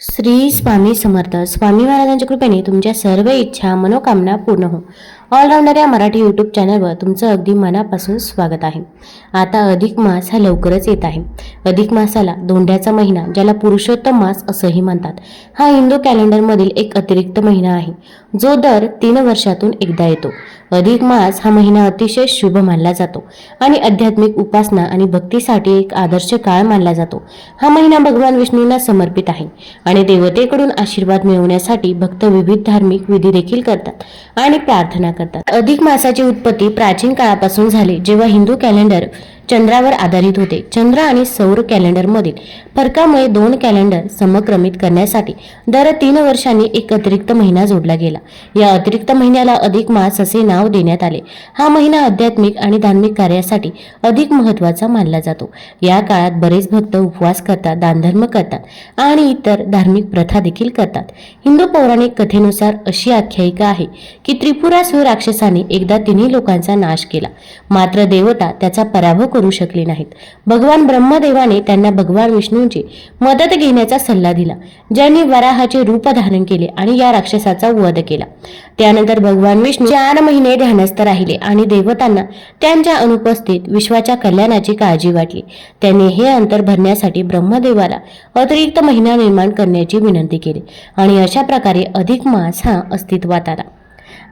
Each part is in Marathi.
श्री स्वामी समर्थ. स्वामी महाराजांच्या कृपेने तुमच्या सर्व इच्छा मनोकामना पूर्ण हो. ऑलराऊंडर या मराठी यूट्यूब चॅनलवर तुमचं अगदी मनापासून स्वागत आहे. आता अधिक मास हा लवकरच येत आहे. अधिक मासाला धोंड्याचा महिना, ज्याला पुरुषोत्तम मास असंही म्हणतात, हा हिंदू कॅलेंडरमधील एक अतिरिक्त महिना आहे, जो दर 3 वर्षातून एकदा येतो. अधिक मास हा महिना अतिशय शुभ मानला जातो आणि आध्यात्मिक उपासना आणि भक्तीसाठी एक आदर्श काळ मानला जातो. हा महिना भगवान विष्णूंना समर्पित आहे आणि देवतेकडून आशीर्वाद मिळवण्यासाठी भक्त विविध धार्मिक विधी देखील करतात आणि प्रार्थना करतात. अधिक मासाची उत्पत्ती प्राचीन काळापासून झाली, जेव्हा हिंदू कॅलेंडर चंद्रावर आधारित होते. चंद्र आणि सौर कॅलेंडरमधील फरकामुळे 2 कॅलेंडर समक्रमित करण्यासाठी दर 3 वर्षांनी एक अतिरिक्त महिना जोडला गेला. या अतिरिक्त महिन्याला अधिक मास असे नाव देण्यात आले. हा महिना आध्यात्मिक आणि धार्मिक कार्यासाठी अधिक महत्त्वाचा मानला जातो. या काळात बरेच भक्त उपवास करतात, दानधर्म करतात आणि इतर धार्मिक प्रथा देखील करतात. हिंदू पौराणिक कथेनुसार अशी आख्यायिका आहे की त्रिपुरासुर राक्षसाने एकदा 3 लोकांचा नाश केला, मात्र देवता त्याचा पराभव करू शकले नाहीत. भगवान ब्रह्मदेवाने त्यांना भगवान विष्णूंची मदत घेण्याचा सल्ला दिला, ज्यांनी वराहाचे रूप धारण केले आणि या राक्षसाचा वध केला. त्यानंतर भगवान विष्णू 4 महिने ध्यानस्थ राहिले आणि देवतांना त्यांच्या अनुपस्थित विश्वाच्या कल्याणाची काळजी वाटली. त्यांनी हे अंतर भरण्यासाठी ब्रह्मदेवाला अतिरिक्त महिना निर्माण करण्याची विनंती केली आणि अशा प्रकारे अधिक मास हा अस्तित्वात आला.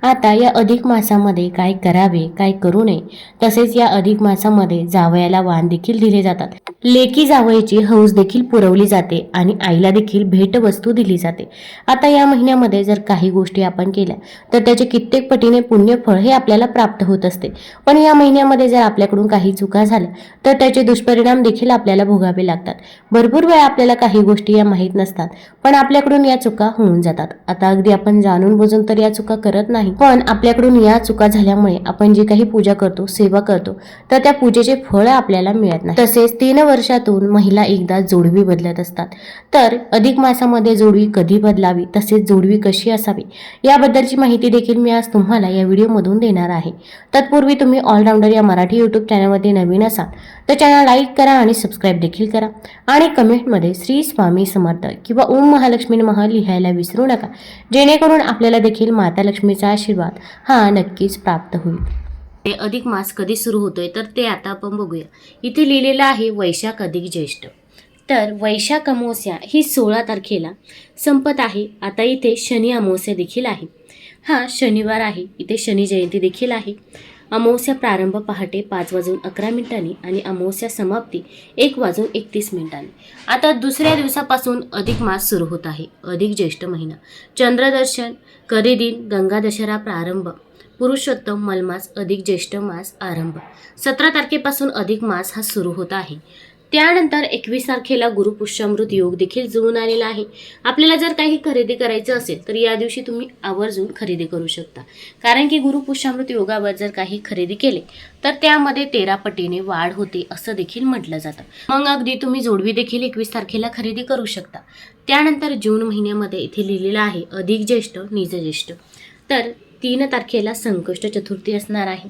आता या अधिक मासामध्ये काय करावे, काय करू नये, तसेच या अधिक मासामध्ये जावयाला वाण देखील दिले जातात. लेकी जावयाची हौस देखील पुरवली जाते आणि आईला देखील भेटवस्तू दिली जाते. आता या महिन्यामध्ये जर काही गोष्टी आपण केल्या तर त्याचे कित्येक पटीने पुण्यफळ हे आपल्याला प्राप्त होत असते. पण या महिन्यामध्ये जर आपल्याकडून काही चुका झाल्या तर त्याचे दुष्परिणाम देखील आपल्याला भोगावे लागतात. भरपूर वेळा आपल्याला काही गोष्टी या माहीत नसतात, पण आपल्याकडून या चुका होऊन जातात. आता अगदी आपण जाणून बुजून तर या चुका करत नाही, पण आपल्याकडून या चुका झाल्यामुळे आपण जी काही पूजा करतो, सेवा करतो, तर त्या पूजेचे फळ आपल्याला मिळत नाही. तसेच 3 वर्षातून महिला एकदा जोडवी बदलत असतात. तर अधिक मासामध्ये जोडवी कधी बदलावी, तसेच जोडवी कशी असावी, याबद्दलची माहिती देखील मी आज तुम्हाला या व्हिडिओमधून देणार आहे. तत्पूर्वी तुम्ही ऑलराऊंडर या मराठी यूट्यूब चॅनलमध्ये नवीन असाल तर चॅनल लाईक करा आणि सबस्क्राईब देखील करा आणि कमेंटमध्ये श्री स्वामी समर्थ किंवा ओम महालक्ष्मी नमः लिहायला विसरू नका, जेणेकरून आपल्याला देखील माता लक्ष्मीचा आशीर्वाद हा नक्कीच प्राप्त होईल. अधिक मास कधी सुरू होतोय तर ते आता आपण बघूया. इथे लिहिलेलं आहे वैशाख अधिक ज्येष्ठ. तर वैशाख अमावस्या ही 16 तारखेला संपत आहे. आता इथे शनी अमावस्या देखील आहे. हा शनिवार आहे. इथे शनी जयंती देखील आहे. अमावस्या प्रारंभ पहाटे 5:11 आणि अमावस्या समाप्ती 1:31. आता दुसऱ्या दिवसापासून अधिक मास सुरू होत आहे. अधिक ज्येष्ठ महिना, चंद्रदर्शन, करीदिन, गंगा दशरा प्रारंभ, पुरुषोत्तम मलमास, अधिक ज्येष्ठ मास आरंभ. 17 तारखेपासून अधिक मास हा सुरू होत आहे. त्यानंतर 21 तारखेला गुरुपुष्यामृत योग देखील जुळून आलेला आहे. आपल्याला जर काही खरेदी करायचं असेल तर या दिवशी तुम्ही आवर्जून खरेदी करू शकता, कारण की गुरुपुष्यामृत योगावर जर काही खरेदी केले तर त्यामध्ये 13 पटीने वाढ होते असं देखील म्हटलं जातं. मग अगदी तुम्ही जोडवी देखील 21 तारखेला खरेदी करू शकता. त्यानंतर जून महिन्यामध्ये इथे लिहिलेलं आहे अधिक ज्येष्ठ निज ज्येष्ठ. तर 3 तारखेला संकष्ट चतुर्थी असणार आहे.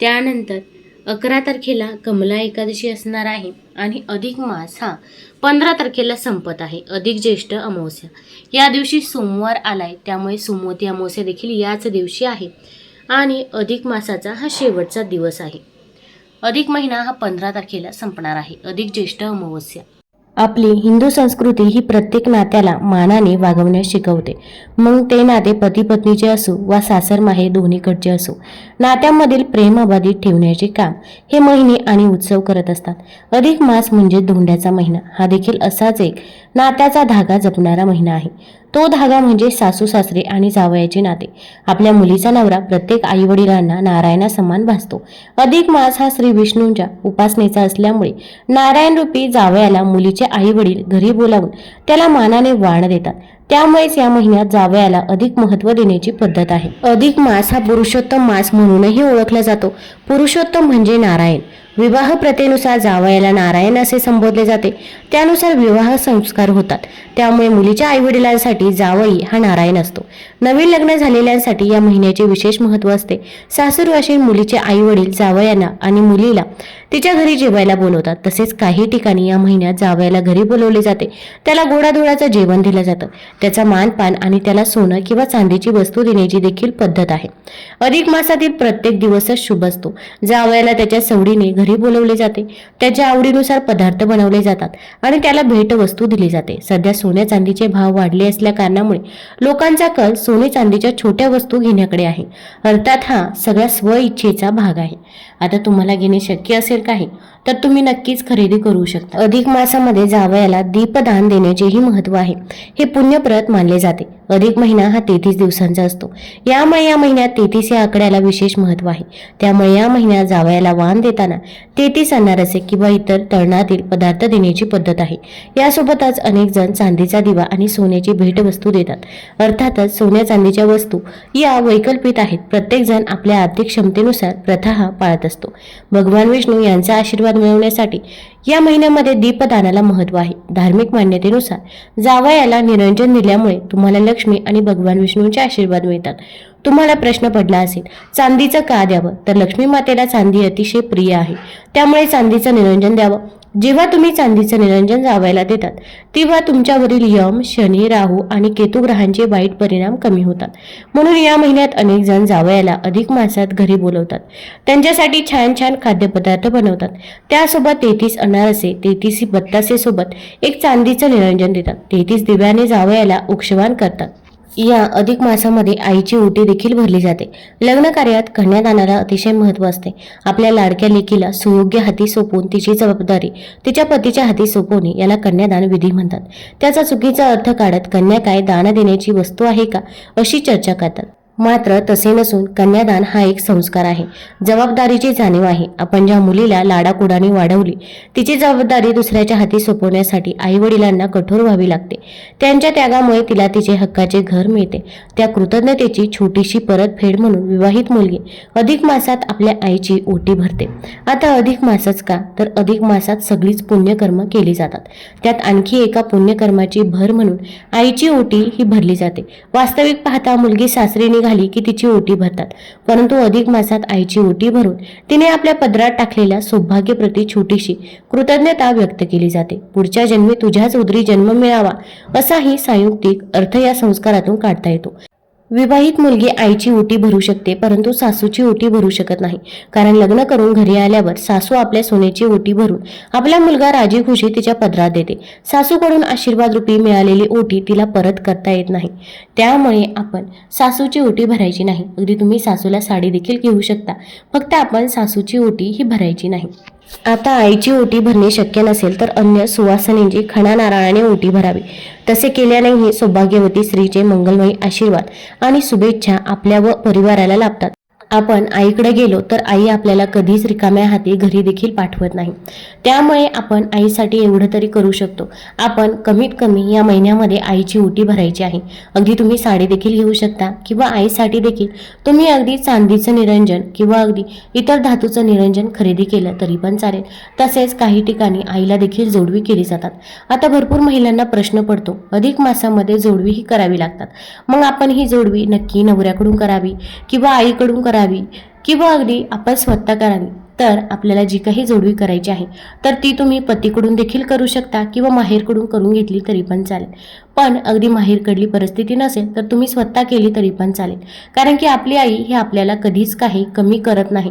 त्यानंतर 11 तारखेला कमला एकादशी असणार आहे आणि अधिक मास हा 15 तारखेला संपत आहे. अधिक ज्येष्ठ अमावस्या या दिवशी सोमवार आलाय, त्यामुळे सोमवती अमावस्या देखील याच दिवशी आहे आणि अधिक मासाचा हा शेवटचा दिवस आहे. अधिक महिना हा 15 तारखेला संपणार आहे. अधिक ज्येष्ठ अमावस्या. आपली हिंदू संस्कृती ही प्रत्येक नात्याला मानाने वागवण्यास शिकवते. मग ते नाते पती पत्नीचे असो वा सासर माहेर दोन्हीकडचे असो, नात्यामधील प्रेम अबाधित ठेवण्याचे काम हे महिने आणि उत्सव करत असतात. अधिक मास म्हणजे धोंड्याचा महिना. हा देखील असाच एक नात्याचा धागा जपणारा महिना आहे. तो धागा म्हणजे सासू सासरे आणि जावयाचे नाते. आपल्या मुलीचा नवरा प्रत्येक आई वडिलांना नारायणा समान भासतो. अधिक मास हा श्री विष्णूंच्या उपासनेचा असल्यामुळे नारायण रूपी जावयाला मुलीचे आई वडील घरी बोलावून त्याला मानाने वाण देतात. त्यामुळेच या महिन्यात जावयाला अधिक महत्त्व देण्याची पद्धत आहे. अधिक मास हा पुरुषोत्तम मास म्हणूनही ओळखला जातो. पुरुषोत्तम म्हणजे नारायण. विवाह प्रथेनुसार जावयाला नारायण असे संबोधले जाते. त्यानुसार विवाह संस्कार होतात. त्यामुळे मुलीच्या आईवडिलांसाठी जावई हा नारायण असतो. नवीन लग्न झालेल्यांसाठी या महिन्याचे विशेष महत्त्व असते. सासूरवाशीन मुलीचे आईवडील जावयांना आणि मुलीला तिच्या घरी जेवायला बोलवतात. तसेच काही ठिकाणी या महिन्यात जावयाला घरी बोलवले जाते. त्याला गोडाधोडाचं जेवण दिलं जातं. त्याचा मानपान आणि त्याला सोनं किंवा चांदीची वस्तू देण्याची देखील पद्धत आहे. अधिक मासातील प्रत्येक दिवसच शुभ असतो. जावयाला त्याच्या सवडीने घरी बोलवले जाते. त्याच्या आवडीनुसार पदार्थ बनवले जातात आणि त्याला भेटवस्तू दिली जाते. सध्या सोन्या चांदीचे भाव वाढले असल्या कारणामुळे लोकांचा कल सोने चांदीच्या छोट्या वस्तू घेण्याकडे आहे. अर्थात हा सगळ्या स्वइच्छेचा भाग आहे. आता तुम्हाला घेणे शक्य असेल काही तर तुम्ही नक्कीच खरेदी करू शकता. अधिक मासामध्ये जावयाला दीपदान देण्याचेही महत्त्व आहे. हे पुण्यप्रद मानले जाते. अधिक महिना हा 33 दिवसांचा असतो. यामुळे या महिन्यात 33 या आकड्याला विशेष महत्त्व आहे. त्यामुळे या महिन्यात जावयाला वाण देताना 33 अनारसे किंवा इतर तळणातील पदार्थ देण्याची पद्धत आहे. यासोबतच अनेक जण चांदीचा दिवा आणि सोन्याची भेटवस्तू देतात. अर्थातच सोन्या चांदीच्या वस्तू या वैकल्पिक आहेत. प्रत्येक जण आपल्या आर्थिक क्षमतेनुसार प्रथा हा पाळत असतो. भगवान विष्णू यांचा आशीर्वाद मिळवण्यासाठी या महिन्यामध्ये दीपदानाला महत्त्व आहे. धार्मिक मान्यतेनुसार जावयाला निरंजन दिल्यामुळे तुम्हाला लक्ष्मी आणि भगवान विष्णूंचे आशीर्वाद मिळतात. तुम्हाला प्रश्न पडला असेल चांदीचं का द्यावं, तर लक्ष्मी मातेला चांदी अतिशय प्रिय आहे. त्यामुळे चांदीचं निरंजन द्यावं. जेव्हा तुम्ही चांदीचं निरंजन जावयाला देतात तेव्हा तुमच्यावरील यम, शनी, राहू आणि केतू ग्रहांचे वाईट परिणाम कमी होतात. म्हणून या महिन्यात अनेक जण जावयाला अधिक मासात घरी बोलवतात. त्यांच्यासाठी छान छान खाद्यपदार्थ बनवतात. त्यासोबत 33 अनारसे, 33 बत्तासे सोबत एक चांदीचं निरंजन देतात. 33 दिव्याने जावयाला औक्षवान करतात. या अधिक मासामध्ये आईची ओटी देखील भरली जाते. लग्न कार्यात कन्यादानाला अतिशय महत्त्व असते. आपल्या लाडक्या लेकीला सुयोग्य हाती सोपवून तिची जबाबदारी तिच्या पतीच्या हाती सोपवणे याला कन्यादान विधी म्हणतात. त्याचा चुकीचा अर्थ काढत कन्या काय दान देण्याची वस्तू आहे का अशी चर्चा करतात. मात्र तसे नसून कन्यादान हा एक संस्कार आहे. जबाबदारीची जाणीव आहे. आपण ज्या मुलीला लाडाकुडाने वाढवली तिची जबाबदारी दुसऱ्याच्या हाती सोपवण्यासाठी आईवडिलांना कठोर व्हावी लागते. त्यांच्या त्यागामुळे तिला तिचे हक्काचे घर मिळते. त्या कृतज्ञतेची छोटीशी परतफेड म्हणून विवाहित मुलगी अधिक मासात आपल्या आईची ओटी भरते. आता अधिक मासच का, तर अधिक मासात सगळीच पुण्यकर्म केली जातात. त्यात आणखी एका पुण्यकर्माची भर म्हणून आईची ओटी ही भरली जाते. वास्तविक पाहता मुलगी सासरी की तिची ओटी भरतात, परंतु अधिक मासात आईची ओटी भरून तिने आपल्या पदरात टाकलेल्या सौभाग्यप्रती छोटीशी कृतज्ञता व्यक्त केली जाते. पुढच्या जन्मी तुझ्याच उदरी जन्म मिळावा असाही संयुक्तिक अर्थ या संस्कारातून काढता येतो. विवाहित मुलगी आईची ओटी भरू शकते, परंतु सासूची ओटी भरू शकत नाही. कारण लग्न करून घरी आल्यावर सासू आपल्या सोन्याची ओटी भरून आपला मुलगा राजी खुशी तिच्या पदरात देते. सासूकडून आशीर्वाद रूपी मिळालेली ओटी तिला परत करता येत नाही. त्यामुळे आपण सासूची ओटी भरायची नाही. अगदी तुम्ही सासूला साडी देखील घेऊ शकता, फक्त आपण सासूची ओटी ही भरायची नाही. आता आईची ओटी भरणे शक्य नसेल तर अन्य सुवासिनींची खणा नारळाने ओटी भरावी. तसे केल्यानेही सौभाग्यवती स्त्रीचे मंगलमयी आशीर्वाद आणि शुभेच्छा आपल्या व परिवाराला लाभतात. आपण आईकडे गेलो तर आई आपल्याला कधीच रिकाम्या हाती घरी देखील पाठवत नाही. त्यामुळे आपण आईसाठी एवढं तरी करू शकतो. आपण कमीत कमी या महिन्यामध्ये आईची ओटी भरायची आहे. अगदी तुम्ही साडी देखील घेऊ शकता किंवा आईसाठी देखील तुम्ही अगदी चांदीचं निरंजन किंवा अगदी इतर धातूचं निरंजन खरेदी केलं तरी पण चालेल. तसेच काही ठिकाणी आईला देखील जोडवी केली जातात. आता भरपूर महिलांना प्रश्न पडतो, अधिक मासामध्ये जोडवी ही करावी लागतात. मग आपण ही जोडवी नक्की नवऱ्याकडून करावी किंवा आईकडून करावी किंवा अगदी आपण स्वतः करावी. तर आपल्याला जी काही जोडवी करायची आहे तर ती तुम्ही पतीकडून देखील करू शकता किंवा माहेरकडून करून घेतली तरी पण चालेल. पण अगदी माहेरकडली परिस्थिती नसेल तर तुम्ही स्वतः केली तरी पण चालेल. कारण की आपली आई ही आपल्याला कधीच काही कमी करत नाही.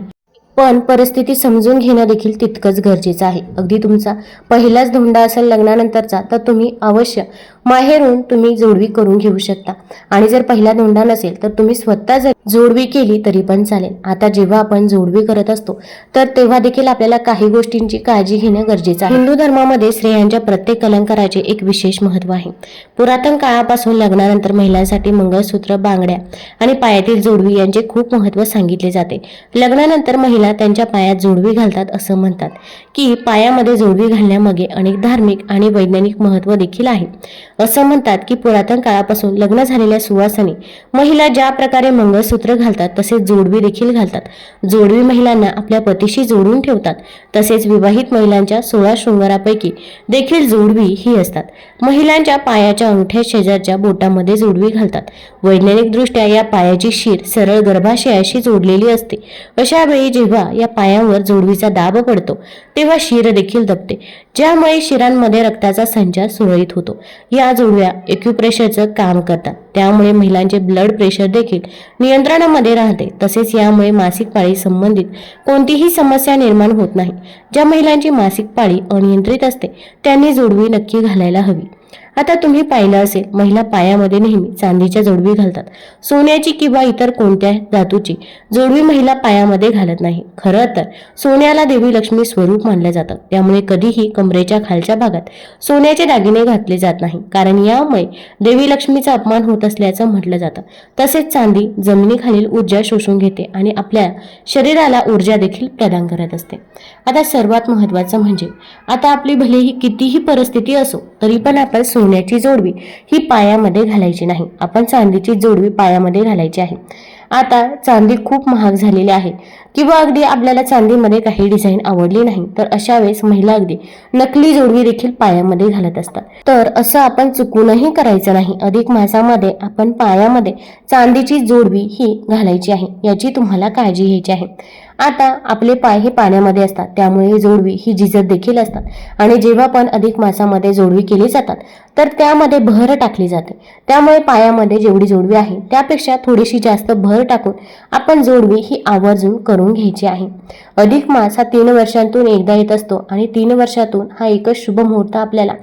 पण परिस्थिती समजून घेणं देखील तितकंच गरजेचं आहे. अगदी तुमचा पहिलाच धोंडा असेल लग्नानंतरचा तर तुम्ही अवश्य माहेरून तुम्ही जोडवी करून घेऊ शकता. आणि जर पहिला धोंडा नसेल तर तुम्ही स्वतः जर जोडवी केली तरी पण चालेल. आता जेव्हा आपण जोडवी करत असतो तर तेव्हा देखील आपल्याला काही गोष्टींची काळजी घेणं गरजेचं आहे. हिंदू धर्मामध्ये स्त्रियांच्या प्रत्येक अलंकाराचे एक विशेष महत्त्व आहे. पुरातन काळापासून लग्नानंतर महिलांसाठी मंगळसूत्र, बांगड्या आणि पायातील जोडवी यांचे खूप महत्त्व सांगितले जाते. लग्नानंतर महिला त्यांच्या पायात जोडवी घालतात. असं म्हणतात की पायामध्ये जोडवी घालण्यामागे अनेक धार्मिक आणि वैज्ञानिक महत्त्व देखील आहे. असं म्हणतात की पुरातन काळापासून लग्न झालेल्या सुवासिनी महिला ज्या प्रकारे मंगळसूत्र घालतात तसेच जोडवी देखील घालतात। जोडवी महिलांना आपल्या पतीशी जोडून ठेवतात। तसेच विवाहित महिलांच्या 16 शृंगारापैकी देखील जोडवी ही असतात। महिलांच्या पायाच्या अंगठ्या शेजारच्या बोटामध्ये जोडवी घालतात। वैज्ञानिक दृष्ट्या या पायाची शीर सरळ गर्भाशयाशी जोडलेली असते। अशा वेळी जेव्हा या पायांवर जोडवीचा दाब पडतो तेव्हा शीर देखील दबते, ज्यामुळे शिरांमध्ये रक्ताचा संचार सुरळीत होतो। या जोडव्या एक्युप्रेशरचं काम करतात, त्यामुळे महिलांचे ब्लड प्रेशर देखील नियंत्रणामध्ये राहते। तसेच यामुळे मासिक पाळी संबंधित कोणतीही समस्या निर्माण होत नाही। ज्या महिलांची मासिक पाळी अनियंत्रित असते त्यांनी जोडवी नक्की घालायला हवी। आता तुम्ही पाहिलं असेल, महिला पायामध्ये नेहमी चांदीच्या जोडवी घालतात। सोन्याची किंवा इतर कोणत्या धातूची जोडवी महिला पायामध्ये घालत नाही। खरं तर सोन्याला देवी लक्ष्मी स्वरूप मानलं जातं, त्यामुळे कधीही कमरेच्या खालच्या भागात सोन्याचे दागिने घातले जात नाही, कारण यामुळे देवी लक्ष्मीचा अपमान होत असल्याचं म्हटलं जातं। तसेच चांदी जमिनीखालील ऊर्जा शोषून घेते आणि आपल्या शरीराला ऊर्जा देखील प्रदान करत असते। आता सर्वात महत्त्वाचं म्हणजे आता आपली भलेही कितीही परिस्थिती असो तरी पण आपण सोन्याची जोडवी ही पायामध्ये घालायची नाही, आपण चांदीची जोडवी पायामध्ये घालायची आहे। आता चांदी खूप महाग झालेली आहे किंवा अगदी आपल्याला चांदीमध्ये काही डिझाईन आवडली नाही तर अशा वेळेस महिला अगदी नकली जोडवी देखील पायामध्ये घालत असतात। तर असं आपण चुकूनही करायचं नाही। अधिक मासामध्ये आपण पायामध्ये चांदीची जोडवी ही घालायची आहे, याची तुम्हाला काळजी घ्यायची आहे। आता आपले पाय हे पाण्यामध्ये असतात, त्यामुळे जोडवी ही झिजत देखील असतात आणि जेव्हा पण अधिक मासामध्ये जोडवी केली जातात तर त्यामध्ये भर टाकली जाते, त्यामुळे पायामध्ये जेवढी जोडवी आहे त्यापेक्षा थोडीशी जास्त भर टाकून आपण जोडवी ही आवर्जून करून घ्यायची आहे। अधिक मास हा 3 वर्षांतून एकदा येत असतो आणि 3 वर्षातून हा एकच शुभ मुहूर्त आपल्याला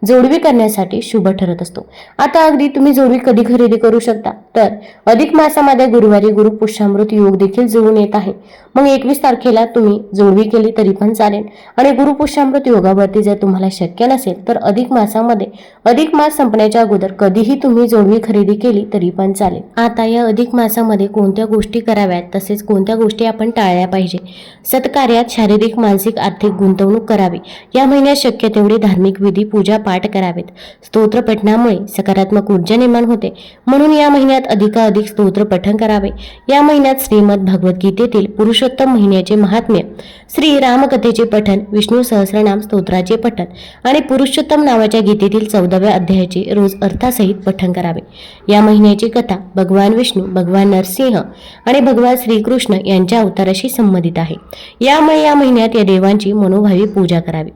जोडवी करण्यासाठी शुभ ठरत असतो। आता अगदी तुम्ही जोडवी कधी खरेदी करू शकता, तर अधिक मासामध्ये गुरुवारी गुरुपुष्यामृत योग देखील जुळून येत आहे। मग 21 तारखेला तुम्ही जोडवी केली तरी पण चालेल आणि गुरुपुष्यामृत योगावरती जर तुम्हाला शक्य नसेल तर अधिक मासामध्ये अधिक मास संपण्याच्या अगोदर कधीही तुम्ही जोडवी खरेदी केली तरी पण चालेल। आता या अधिक मासामध्ये कोणत्या गोष्टी कराव्यात तसेच कोणत्या गोष्टी आपण टाळल्या पाहिजे। सत्कार्यात शारीरिक, मानसिक, आर्थिक गुंतवणूक करावी। या महिन्यात शक्य तेवढे धार्मिक विधी, पूजा पाठ करावेत। स्तोत्र पठणामुळे सकारात्मक ऊर्जा निर्माण होते, म्हणून या महिन्यात अधिकाधिक स्तोत्र पठण करावे। या महिन्यात श्रीमद भगवद्गीतेतील पुरुषोत्तम महिन्याचे महात्म्य, श्री रामकथेचे पठण, विष्णू सहस्रनाम स्तोत्राचे पठण आणि पुरुषोत्तम नावाच्या गीतेतील 14व्या अध्यायाचे रोज अर्थासहित पठण करावे। या महिन्याची कथा भगवान विष्णू, भगवान नरसिंह आणि भगवान श्रीकृष्ण यांच्या अवताराशी संबंधित आहे, यामुळे या महिन्यात या देवांची मनोभावी पूजा करावी।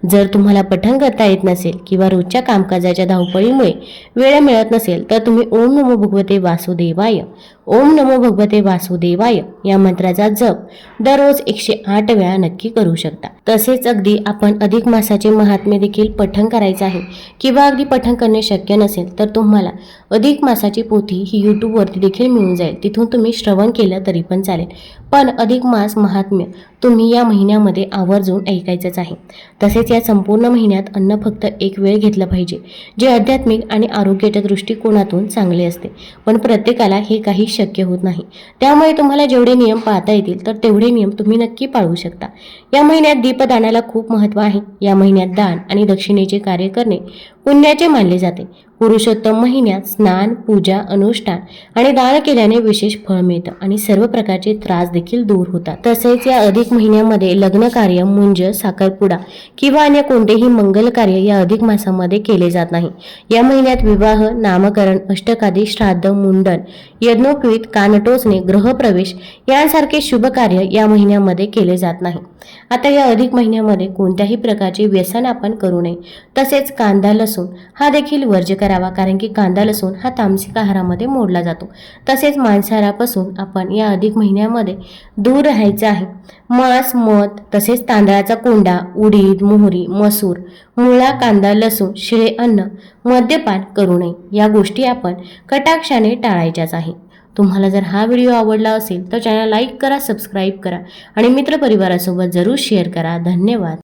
जर तुम्हाला पठण करता येत नसेल किंवा रोजच्या कामकाजाच्या धावपळीमुळे वेळ मिळत नसेल तर तुम्ही ओम नमो भगवते वासुदेवाय, ओम नमो भगवते वासुदेवाय या मंत्राचा जप दररोज 108 वेळा नक्की करू शकता। तसेच अगदी आपण अधिक मासाचे महात्म्य देखील पठण करायचे आहे किंवा अगदी पठण करणे शक्य नसेल तर तुम्हाला अधिक मासाची पोथी ही यूट्यूबवरती देखील मिळून जाईल, तिथून तुम्ही श्रवण केलं तरी पण चालेल। पण अधिक मास महात्म्य तुम्ही या महिन्यामध्ये आवर्जून ऐकायचंच आहे। तसेच या संपूर्ण महिन्यात अन्न फक्त एक वेळ घेतलं पाहिजे, जे आध्यात्मिक आणि आरोग्याच्या दृष्टिकोनातून चांगले असते, पण प्रत्येकाला हे काही शक्य होत नाही। त्यामुळे तुम्हाला जेवढे नियम पाळता येतील तर तेवढे नियम तुम्ही नक्की पाळू शकता। या महिन्यात दीपदानाला खूप महत्त्व आहे। या महिन्यात दान आणि दक्षिणेचे कार्य करणे पुण्याचे मानले जाते। पुरुषोत्तम महिन्यात स्नान, पूजा, अनुष्ठान आणि दान केल्याने विशेष फळ मिळतं आणि सर्व प्रकारचे त्रास देखील दूर होतात। तसेच या अधिक महिन्यामध्ये लग्न कार्य, मुंज, साखरपुडा किंवा अन्य कोणतेही मंगल कार्य या अधिक मासामध्ये केले जात नाही। या महिन्यात विवाह, नामकरण, अष्टकादी, श्राद्ध, मुंडन, यज्ञोपवीत, कानटोचणे, गृहप्रवेश यांसारखे शुभ कार्य या महिन्यामध्ये केले जात नाही। आता या अधिक महिन्यामध्ये कोणत्याही प्रकारचे व्यसन आपण करू नये। तसेच कांदा, लसूण हा देखील वर्ज्य करावा, कारण की कांदा, लसूण हा तामसिक आहारामध्ये मोडला जातो। तसेच मांसाहारापासून आपण या अधिक महिन्यामध्ये दूर राहायचे आहे। मांस, मध तसेच तांदळाचा कोंडा, उडीद, मोहरी, मसूर, मुळा, कांदा, लसूण, शिळे अन्न, मद्यपान करू नये, या गोष्टी आपण कटाक्षाने टाळायच्याच आहे। तुम्हाला जर हा व्हिडिओ आवडला असेल तर चॅनल लाईक करा, सबस्क्राईब करा आणि मित्रपरिवारासोबत जरूर शेअर करा। धन्यवाद।